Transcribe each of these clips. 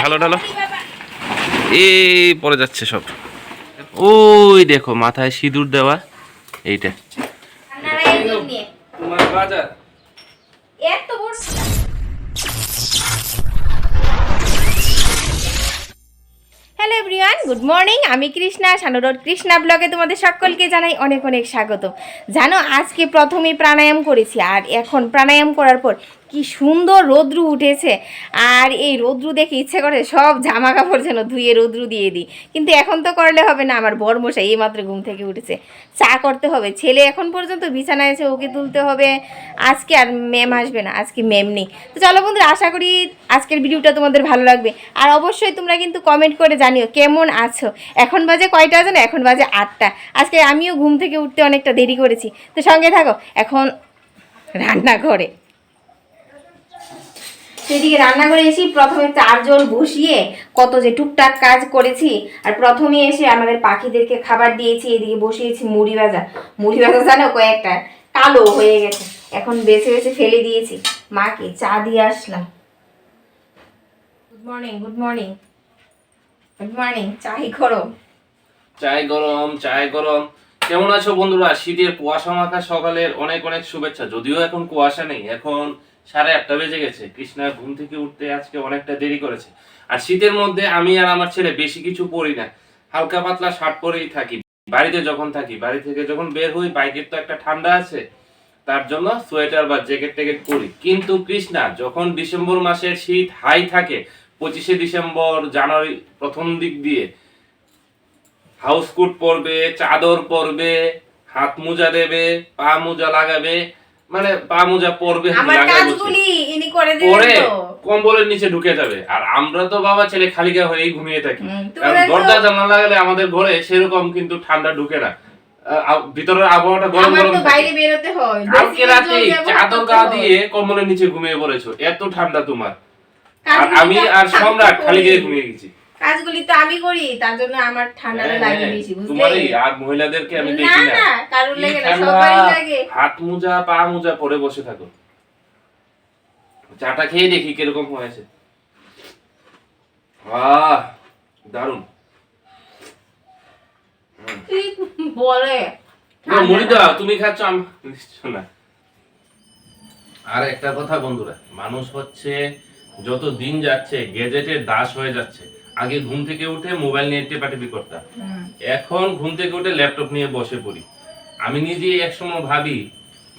ঢালো ঢালো, এই পড়ে যাচ্ছে সব। ওই দেখো মাথায় সিঁদুর দেওয়া, এইটা তোমার বাজার। Hello everyone, good morning. আমি কৃষ্ণা, সানুরোড কৃষ্ণা ব্লগে তোমাদের সকলকে জানাই অনেক অনেক স্বাগত। জানো, আজকে প্রথমেই প্রাণায়াম করেছি, আর এখন প্রাণায়াম করার পর কি সুন্দর রৌদ্রু উঠেছে। আর এই রৌদ্রু দেখে ইচ্ছে করে সব জামা কাপড় যেন ধুয়ে রৌদ্রু দিয়ে দিই, কিন্তু এখন তো করলে হবে না। আমার বরমশাই এইমাত্র ঘুম থেকে উঠেছে, চা করতে হবে। ছেলে এখন পর্যন্ত বিছানায় আছে, ওকে তুলতে হবে। আজকে আর ম্যাম আসবে না, আজকে ম্যাম নেই। তো চলো বন্ধুরা, আশা করি আজকের ভিডিওটা তোমাদের ভালো লাগবে। আর অবশ্যই তোমরা কিন্তু কমেন্ট করে জানিও কেমন আছো। এখন বাজে কয়টা জানো? এখন বাজে 8টা। আজকে আমিও ঘুম থেকে উঠতে অনেকটা দেরি করেছি, তো সঙ্গে থাকো। এখন রান্নাঘরে, সেদিকে রান্নাঘরে এসে প্রথমে চার জল বসিয়ে কত যে টুকটাক কাজ করেছি। আর প্রথমে এসে আমাদের পাখিদেরকে খাবার দিয়েছি, এদিকে বসিয়েছি মুড়ি ভাজা। মুড়ি ভাজা জানো কয়েকটা কালো হয়ে গেছে, এখন বেছে বেছে ফেলে দিয়েছি। মাকে চা দিয়ে আসলাম। Good morning, good morning, good morning. চাই গরম, চাই গরম, চাই গরম। কেমন আছো বন্ধুরা? শীতের কুয়াশা মাখা সকালের অনেক অনেক শুভেচ্ছা। যদিও এখন কুয়াশা নেই, এখন 8:30 বেজে গেছে। কৃষ্ণা ঘুম থেকে উঠতে আজকে অনেকটা দেরি করেছে। আর শীতের মধ্যে আমি আর আমার ছেলে বেশি কিছু পরি না, হালকা পাতলা শার্ট পরেই থাকি। বাড়িতে যখন থাকি, বাড়ি থেকে যখন বের হই, বাইকের তো একটা ঠান্ডা আছে, তার জন্য সোয়েটার বা জ্যাকেট ট্যাকেট পরি। কিন্তু কৃষ্ণা যখন ডিসেম্বর মাসের শীত হাই থাকে, 25শে ডিসেম্বর, জানুয়ারি প্রথম দিক দিয়ে হাউস কোট পরবে, চাদর পরবে, হাত মোজা দেবে, পা মোজা লাগাবে, মানে পা মোজা পরবে, আমার কাজগুলি ইনি করে দিবেন তো। কম্বলের নিচে ঢুকে যাবে। আর আমরা তো বাবা ছেলে খালি গায়ে হয়েই ঘুমিয়ে থাকি, কারণ দরজা জানলা লাগালে আমাদের ঘরে সেরকম কিন্তু ঠান্ডা ঢুকে না। ভিতরের আবহাওয়াটা গরম গরম, বাইরে বেরোতে হয়। কালকে রাতে চাদর গা দিয়ে কম্বলের নিচে ঘুমিয়ে পড়েছো, এত ঠান্ডা তোমার। আর আমি আর সম্রাট খালি গায়ে ঘুমিয়ে গেছি। কাজগুলি তো আমি করি, তার জন্য আমার ঠান্ডাটা লাগে বেশি, বুঝলে? তোমারই আর মহিলাদেরকে আমি দেখি না। না, কারোর লাগে না, সবারই লাগে। হাত মোজা পা মোজা পরে বসে থাকো। চাটা খেয়ে দেখি কিরকম হয়েছে। আহ, দারুন। বলে মুড়ি দাও, তুমি খাচ্ছ আমি না। আর একটা কথা বন্ধুরা, মানুষ হচ্ছে যত দিন যাচ্ছে গ্যাজেটের দাস হয়ে যাচ্ছে। আগে ঘুম থেকে উঠে মোবাইল নিয়ে টেপাটেপি করতাম, এখন ঘুম থেকে উঠে ল্যাপটপ নিয়ে বসে পড়ি। আমি নিজে একসময় ভাবি,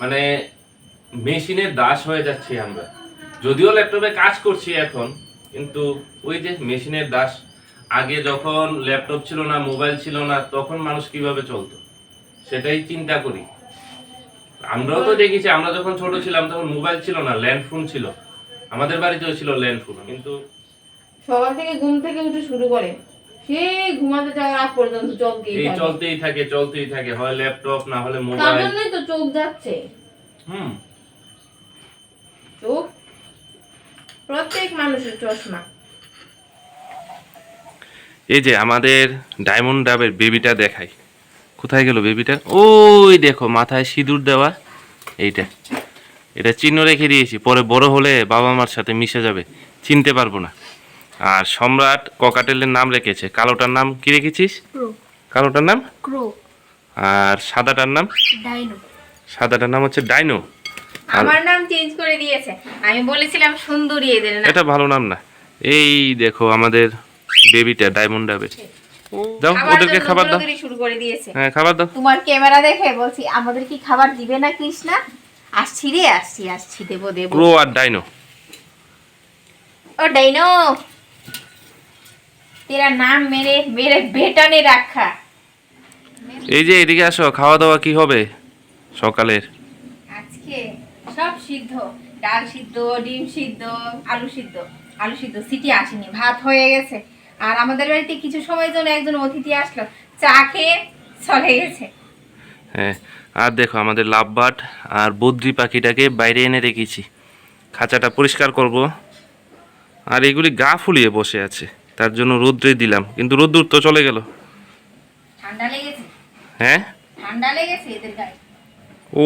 মানে মেশিনের দাস হয়ে যাচ্ছি আমরা। যদিও ল্যাপটপে কাজ করছি এখন, কিন্তু ওই যে মেশিনের দাস। আগে যখন ল্যাপটপ ছিল না, মোবাইল ছিল না, তখন মানুষ কিভাবে চলতো সেটাই চিন্তা করি। আমরাও তো দেখেছি, আমরা যখন ছোট ছিলাম তখন মোবাইল ছিল না, ল্যান্ড ফোন ছিল। আমাদের বাড়িতেও ছিল ল্যান্ড ফোন, কিন্তু সকাল থেকে ঘুম থেকে উঠে শুরু করে সেই ঘুমাতে যাওয়ার আগ পর্যন্ত চলতেই থাকে, হয় ল্যাপটপ না হলে তার মোবাইল। জন্যই তো চোখ যাচ্ছে। চোখ প্রত্যেক মানুষের চশমা। এই যে আমাদের ডায়মন্ড ডাবের বেবিটা দেখাই, কোথায় গেল বেবিটা? ওই দেখো মাথায় সিঁদুর দেওয়া, এইটা এটা চিহ্ন রেখে দিয়েছি, পরে বড় হলে বাবা মার সাথে মিশে যাবে, চিনতে পারবো না। আর সম্রাট ককাটেলের নাম রেখেছে। কালোটার নাম কি রেখেছিস? কালোটার নাম ক্রো। আর সাদাটার নাম? ডাইনো। সাদাটার নাম হচ্ছে ডাইনো। আমার নাম চেঞ্জ করে দিয়েছে, আমি বলেছিলাম সুন্দরী, এদের না। এটা ভালো নাম না। এই দেখো আমাদের বেবিটা ডায়মন্ড ডাবের। দাও ওদেরকে খাবার দাও। শুরু করে দিয়েছে। হ্যাঁ, খাবার দাও। তোমার ক্যামেরা দেখে বলছি, আমাদের কি খাবার দিবে না কৃষ্ণা? আসছি রে, আসছি, দেবো। ক্রো আর ডাইনো। ও ডাইনো, তেরা নাম মেরে মেরে বেটা নে রাখা। এই যে এদিকে আসো, খাওয়া দাওয়া কি হবে সকালের? আজকে সব সিদ্ধ, ডাল সিদ্ধ, ডিম সিদ্ধ, আলু সিদ্ধ। আলু সিদ্ধ সিটি আসেনি, ভাত হয়ে গেছে। আর আমাদের বাড়িতে কিছু সময়ের জন্য একজন অতিথি আসলো, চা খেয়ে চলে গেছে। হ্যাঁ, আর দেখো আমাদের লাভবাট আর বদ্রি পাখিটাকে বাইরে এনে রেখেছি, খাঁচাটা পরিষ্কার করব। আর এগুলি গা ফুলিয়ে বসে আছে, তার জন্য রোদ্রে দিলাম, কিন্তু রোদ্দুর তো চলে গেল। ঠান্ডা লেগেছে। হ্যাঁ, ঠান্ডা লেগেছে এদের গায়ে। ও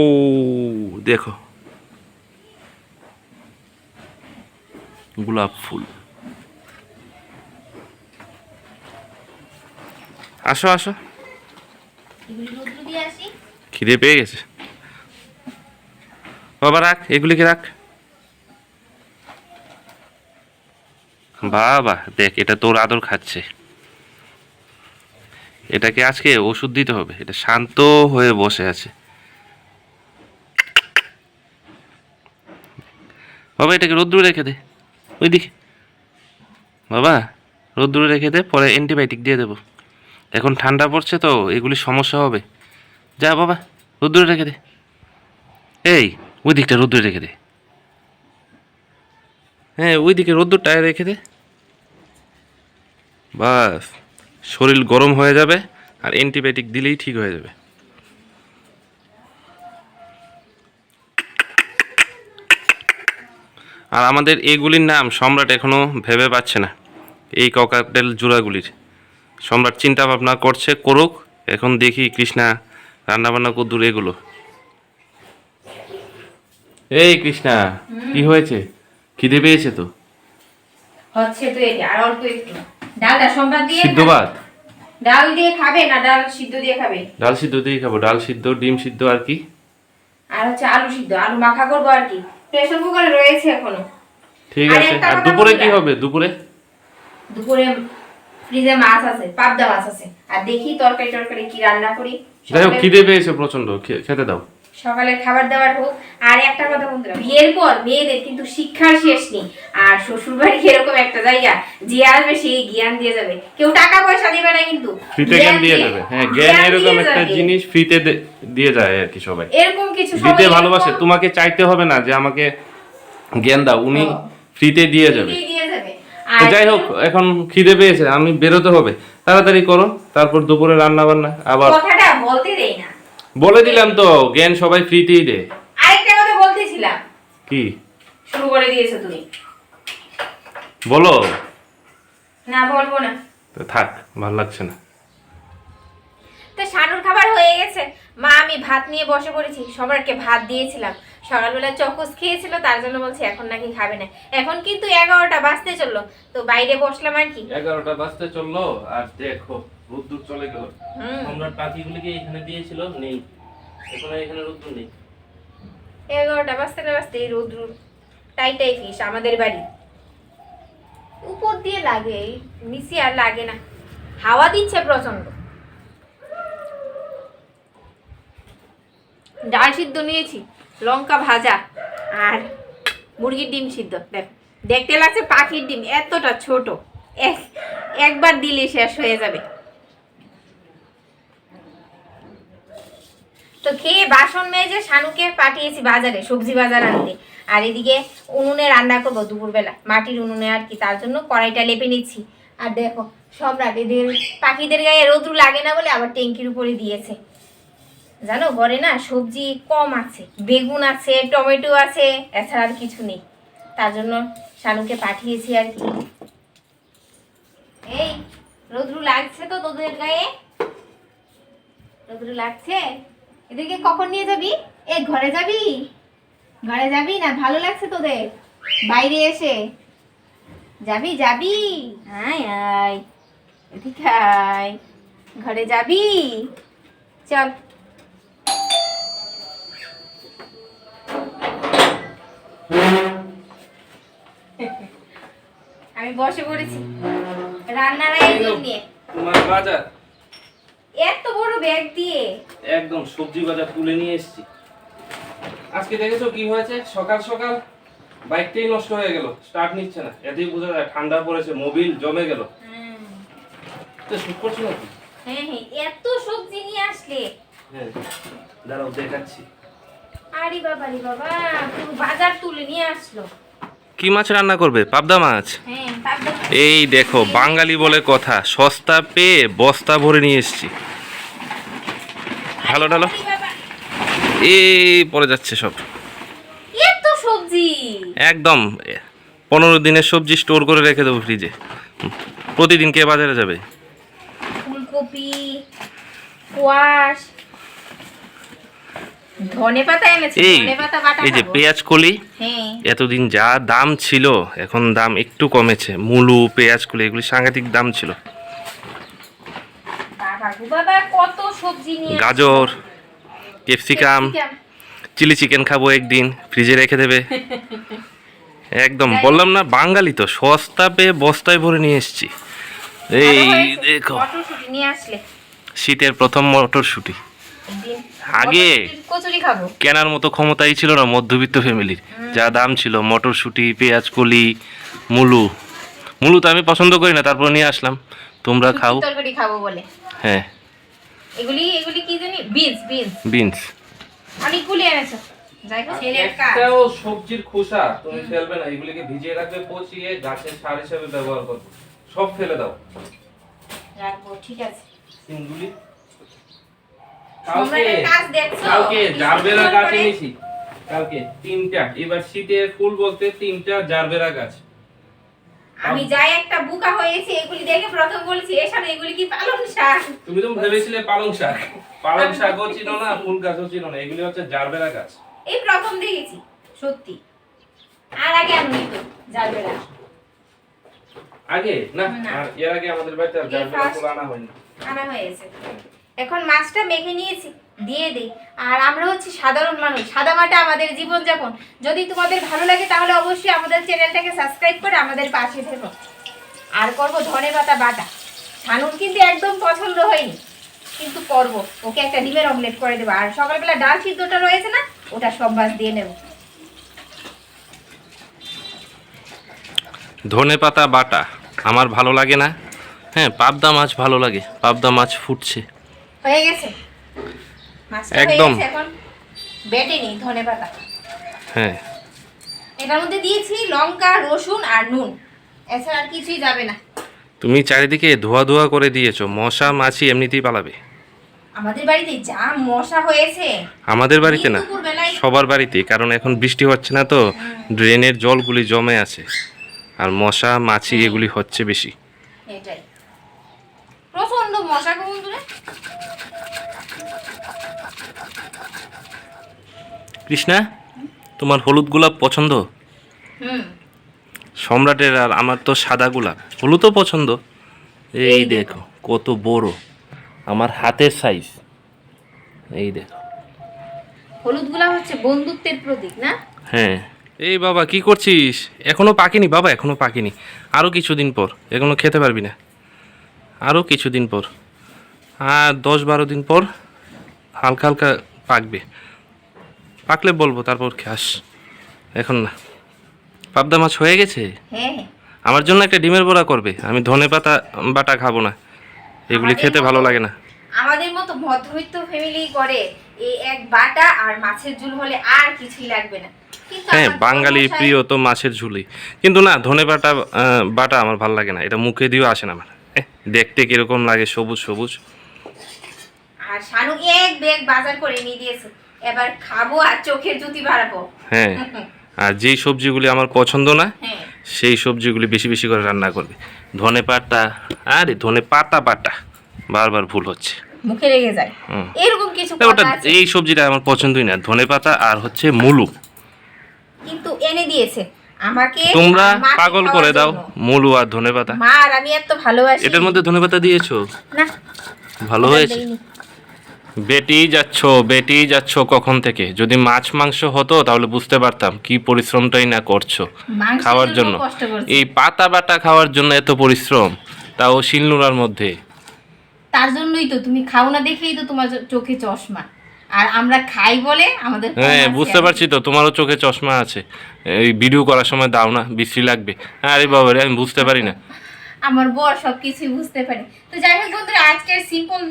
দেখো গোলাপ ফুল। আসো আসো, এগুলি রোদ্রু দিয়ে আসি। খিদে পেয়ে গেছে। বাবা রাখ, এগুলিকে রাখ। বাবা দেখ, এটা তোর আদর খাচ্ছে। এটাকে আজকে ওষুধ দিতে হবে, এটা শান্ত হয়ে বসে আছে। বাবা এটাকে রোদ্দুরে রেখে দে, ওইদিকে। বাবা রোদ্দুরে রেখে দে, পরে অ্যান্টিবায়োটিক দিয়ে দেবো। এখন ঠান্ডা পড়ছে তো, এগুলি সমস্যা হবে। যা বাবা রোদ্দুরে রেখে দে। এই ওই দিকটা রোদ্দুরে রেখে দে। হ্যাঁ ওইদিকে রোদ্দুরটায় রেখে দে। বাস, শরীর গরম হয়ে যাবে আর অ্যান্টিবায়োটিক দিলেই ঠিক হয়ে যাবে। আর আমাদের এগুলির নাম সম্রাট এখনো ভেবে পাচ্ছে না, এই ককাটেল জোড়াগুলির। সম্রাট চিন্তা ভাবনা করছে, করুক। এখন দেখি কৃষ্ণা রান্নাবান্না কদ্দুর এগুলো। এই কৃষ্ণা, কি হয়েছে? খিদে পেয়েছে তো? হচ্ছে তো এটা, আর অল্প একটু ডালটা সম্বাদ দিয়ে সিদ্ধ ভাত? ডাল দিয়ে খাবে না ডাল সিদ্ধ দিয়ে খাবে? ডাল সিদ্ধ দিয়ে খাবো, ডাল সিদ্ধ, ডিম সিদ্ধ, আর কি? আর হচ্ছে আলু সিদ্ধ, আলু মাখা করবো আর কি। প্রেসার কুকারে রয়েছে এখনো। ঠিক আর আছে। একটা আর কথা দুপুরে কি বন্ধুরা, হবে? দুপুরে দুপুরে ফ্রিজে মাছ আছে, পাবদা মাছ আছে। আর দেখি তরকারি টরকারি কি রান্না করি। যাই হোক, খিদে পেয়েছে প্রচন্ড, খেতে দাও। সকালে খাবার দাবার হোক। আর একটা কথা বন্ধুরা, বিয়ের পর মেয়েদের কিন্তু শিক্ষার শেষ নেই। আর শ্বশুর বাড়ি এরকম একটা জায়গা, যে আসবে সেই জ্ঞান দিয়ে যাবে। কেউ টাকা পয়সা দিবে না, কিন্তু ফ্রিতে জ্ঞান দিয়ে যাবে। হ্যাঁ, জ্ঞান এরকম দিয়ে একটা যাবে। জিনিস ফ্রিতে দিয়ে যায় আর কি সবাই। এরকম কিছু দিতে সবাই ভালোবাসে, এরকম তোমাকে চাইতে হবে না যে আমাকে জ্ঞান দাও, উনি ও। ফ্রিতে দিয়ে যাবে। দিয়ে যাবে। তো আর যাই হোক, এখন খিদে পেয়েছে, আমি বেরোতে হবে। তাড়াতাড়ি করো, তারপর দুপুরে রান্না বান্না আবার। কথাটা বলতে দেই না। বলে দিলাম তো, জ্ঞান সবাই ফ্রিতেই দেয়। আরেকটা কথা বলতেছিলাম, কি? শুরু করে দিয়েছো তুমি। বলো। না বলবো না। তো থাক, ভালো লাগছে না। তো শানুর খাবার হয়ে গেছে। মা আমি ভাত নিয়ে বসে পড়েছি, সবারকে ভাত দিয়েছিলাম। সকালবেলা চকোস খেয়েছিল, তার জন্য বলছে এখন নাকি খাবে না। এখন কিন্তু 11টা বাজতে চললো, তো বাইরে বসলাম আর কি। 11টা বাজতে চললো, আর দেখো রোদ্দুর চলে গেল। হুম। সম্রাট পাখিগুলিকে এখানে দিয়েছিল, নেই এখন, এখানে রোদ্দুর নেই। 11টা বাজতে না বাজতে এই রোদ্রু টাইটাই ফিস আমাদের বাড়ি। উপর দিয়ে লাগে, এই নিচে আর লাগে না। হাওয়া দিচ্ছে প্রচন্ড। ডাল সিদ্ধ নিয়েছি, লঙ্কা ভাজা, আর মুরগির ডিম সিদ্ধ। দেখতে লাগছে পাখির ডিম, এতটা ছোট, একবার দিলে শেষ হয়ে যাবে। তো খেয়ে বাসন মেজে শানুকে পাঠিয়েছি বাজারে, সবজি বাজার আনতে। আর এদিকে উনুনে রান্না করবো দুপুরবেলা, মাটির উনুনে আর কি। তার জন্য কড়াইটা লেপে নিচ্ছি। আর দেখো সম্রাট এদের পাখিদের গায়ে রোদ্রু লাগে না বলে আবার ট্যাঙ্কির উপরে দিয়েছে। জানো ঘরে না সবজি কম আছে, বেগুন আছে, টমেটো আছে, এছাড়া আর কিছু নেই। তার জন্য শানুকে পাঠিয়েছি আর কি। এই রোদ্রু লাগছে তো তোদের গায়ে? রোদ্রু লাগছে? এদেরকে কখন নিয়ে যাবি? ঘরে যাবি? ঘরে যাবি না? ভালো লাগছে তোদের বাইরে এসে? যাবি যাবি? আয় আয়, এদিকে আয়। ঘরে যাবি? চল। আমি বসে পড়েছি রান্নার আয়োজন নিয়ে। তোমার বাজার এত বড় ব্যাগ দিয়ে একদম সবজি বাজার তুলে নিয়ে এসেছি। আজকে দেখেছো কি হয়েছে? সকাল সকাল বাইকটাই নষ্ট হয়ে গেল, স্টার্ট নিচ্ছে না। এতেই বোঝা যায় ঠান্ডা পড়েছে, মোবিল জমে গেল। তো শুট করছো নাকি? হ্যাঁ হ্যাঁ, এত সবজি নিয়ে আসলে? হ্যাঁ, দাঁড়াও দেখাচ্ছি। আরে বাবা রে বাবা, পুরো বাজার তুলে নিয়ে আসলো। কি মাছ রান্না করবে? পাবদা মাছ। হ্যাঁ, তারপর এই দেখো, বাঙালি বলে কথা, সস্তা পেয়ে বস্তা ভরে নিয়ে এসেছি। ভালো ডালো, আরে বাবা, এই পড়ে যাচ্ছে সব। এত সবজি! একদম 15 দিনের সবজি স্টোর করে রেখে দেবো ফ্রিজে। প্রতিদিন কে বাজারে যাবে? ফুলকপি, কোয়াশ, ধনেপাতা এনেছি, এই ধনেপাতা বাটা এই যে খাবো। পেঁয়াজ কলি, হ্যাঁ, এতদিন যা দাম ছিল এখন দাম একটু কমেছে। মূলো, পেঁয়াজ কলি এগুলি সাংঘাতিক দাম ছিল। বাবা কাকু বাবা কত সবজি নিয়ে আসছে। গাজর, ক্যাপসিকাম, চিলি চিকেন খাবো একদিন, ফ্রিজে রেখে দেবে। একদম বললাম না, বাঙালি তো সস্তা পেয়ে বস্তায় ভরে নিয়ে এসেছি। এই ভালো হয়েছে, দেখো, মটরশুঁটি নিয়ে আসলে শীতের প্রথম মটরশুঁটি। একদিন আগে মটরশুঁটির কচুরি খাবো। কেনার মতো ক্ষমতাই ছিল না মধ্যবিত্ত ফ্যামিলির। যা দাম ছিল মটরশুঁটি, পেঁয়াজ কলি, মুলো। মুলো তো আমি পছন্দ করি না, তারপর নিয়ে আসলাম। তোমরা খাও। শুটকির তরকারি খাবো বলে। হ্যাঁ, এগুলি এগুলি কি জানি, বিনস বিনস বিনস। অনেকগুলি এনেছো। যাই হোক ছেলের কাজ। একটাও সবজির খোসা তুমি ফেলবে না, এগুলিকে ভিজিয়ে রাখবে, পচিয়ে গাছের সার হিসেবে ব্যবহার করবে। সব ফেলে দাও। রাখবো, ঠিক আছে। সিমগুলি সম্রাটের কাজ দেখছো? কালকে জারবেরা সুন্দর গাছ করে। এনেছি। কালকে 3টা, এবার শীতে ফুল বলতে 3টা জারবেরা গাছ। আমি যাই একটা বুকা হয়েছে, এগুলি দেখে প্রথম বলেছি এসব এগুলি কি পালং শাক। তুমি তো ভেবেছিলে পালং শাক। পালং শাকও চিনো না, ফুল গাছও চিনো না, এগুলি হচ্ছে জারবেরা গাছ। এই প্রথম দেখেছি সত্যি। আর আগে আমি তো জারবেরা আগে না, না। আর এর আগে আমাদের বাড়িতে আর এই জারবেরা first ফুল আনা হয়নি। আনা হয়েছে। এখন মাছটা মেখে নিয়েছি, দিয়ে দিই। আর আমরা হচ্ছে সাধারণ মানুষ, সাদামাটা আমাদের জীবনযাপন। যদি তোমাদের ভালো লাগে তাহলে অবশ্যই আমাদের চ্যানেলটাকে সাবস্ক্রাইব করে আমাদের পাশে থেকো। আর করবো ধনেপাতা বাটা। ছানুর কিন্তু একদম পছন্দ হয়নি, কিন্তু করবো। ওকে একটা ডিমের অমলেট করে দেবো। আর সকালবেলা ডাল সিদ্ধটা রয়েছে না, ওটা সব মাছ দিয়ে নেবো। ধনেপাতা বাটা আমার ভালো লাগে না। হ্যাঁ, পাবদা মাছ ভালো লাগে, পাবদা মাছ ফুটছে হয়ে গেছে মাছটা, একদম। হয়ে গেছে। এখন বেটে নিই ধনেপাতা। হ্যাঁ, এটার মধ্যে দিয়েছি লঙ্কা, রসুন আর নুন, এছাড়া আর কিছুই যাবে না। তুমি চারিদিকে ধোয়া ধোয়া করে দিয়েছো, মশা মাছি এমনিতেই পালাবে। আমাদের বাড়িতে যা মশা হয়েছে। আমাদের বাড়িতে না, দুপুরবেলায় সবার বাড়িতে, কারণ এখন বৃষ্টি হচ্ছে না তো, ড্রেনের জলগুলি জমে আছে, আর মশা মাছি এগুলি হচ্ছে বেশি। এটাই প্রচন্ড মশা গো বন্ধুরা। কৃষ্ণা, তোমার হলুদ গোলাপ পছন্দ? হুম, সম্রাটের আর আমার তো সাদা গোলাপ। হলুদও পছন্দ। এই দেখো কত বড়, আমার হাতের সাইজ। এই দেখো। হলুদ গুলা হচ্ছে বন্ধুত্বের প্রতীক না? হ্যাঁ। এই বাবা কি করছিস? এখনো পাকেনি বাবা, এখনো পাকেনি। আরো কিছুদিন পর, এখনো খেতে পারবি না। আরো কিছুদিন পর, আর 10-12 দিন পর হালকা হালকা পাকবে। পাকলে বলবো, তারপর খাস, এখন না। পাবদা মাছ হয়ে গেছে। হ্যাঁ হ্যাঁ। আমার জন্য একটা ডিমের বড়া করবে। আমি ধনেপাতা বাটা খাবো না, এগুলি খেতে ভালো লাগে না। আমাদের মতো মধ্যবিত্ত ফ্যামিলি করে এই এক বাটা আর মাছের ঝোল হলে আর কিছুই লাগবে না। কিন্তু হ্যাঁ, আমার বাঙালি বড়মশাই- প্রিয় তো মাছের ঝুলি। কিন্তু না, ধনে বাটা বাটা আমার ভালো লাগে না, এটা মুখে দিয়েও আসে না আমার। দেখতে কিরকম লাগে, সবুজ সবুজ। আর শানু এক ব্যাগ বাজার করে নিয়ে দিয়েছে, এবার খাবো আর চোখের জুতি বাড়াবো। হ্যাঁ, আর যেই সবজিগুলি আমার পছন্দ না, হ্যাঁ, সেই সবজিগুলি বেশি বেশি করে রান্না করবে। ধনে পাতা, আরে ধনে পাতা বাটা, বারবার ভুল হচ্ছে। মুখে লেগে যায়। হুম। এরকম কিছু ওটা, কথা আছে, এই সবজিটা আমার পছন্দই না, ধনে পাতা আর হচ্ছে মুলো। কিন্তু এনে দিয়েছে আমাকে। তোমরা আর মাকে পাগল খাওয়ার করে দাও, জন্য। মুলো আর ধনে পাতা। মা আর আমি এত ভালোবাসি। এটার মধ্যে ধনে পাতা দিয়েছো? না, ভালো ওটা হয়েছে। দেইনি। বেটেই যাচ্ছ কখন থেকে। যদি মাছ মাংস হতো তাহলে বুঝতে পারতাম কি পরিশ্রমটাই না করছো মাংসের খাওয়ার জন্য। কষ্ট করছি। এই পাতা বাটা খাওয়ার জন্য এত পরিশ্রম, তাও শিলনোড়ার মধ্যে। তার জন্যই তো তুমি খাও না দেখেই তো তোমার চোখে চশমা। আর আমরা খাই বলে আমাদের কম হ্যাঁ, আছে বুঝতে আর কি। পারছি তো, তোমারও চোখে চশমা আছে। এই ভিডিও করার সময় দাও না, বিশ্রী লাগবে। আরে বাবা রে, আমি বুঝতে পারি না। আমার বর সবকিছুই বুঝতে পারে। তো যাই হোক বন্ধুরা, আজকের সিম্পল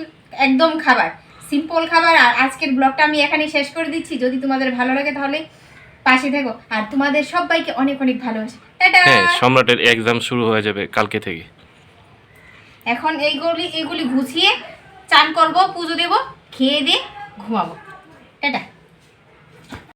একদম খাবার, সিম্পল খাবার। আর আজকের ব্লগটা আমি এখানেই শেষ করে দিচ্ছি। যদি তোমাদের ভালো লাগে তাহলে পাশে থেকো। আর তোমাদের সবাইকে অনেক অনেক ভালোবাসি। টাটা। হ্যাঁ, সম্রাটের এক্সাম শুরু হয়ে যাবে কালকে থেকে। এখন এইগুলি গুছিয়ে চান করব, পুজো দেব, খেয়ে দিয়ে ঘুমাবো। টাটা।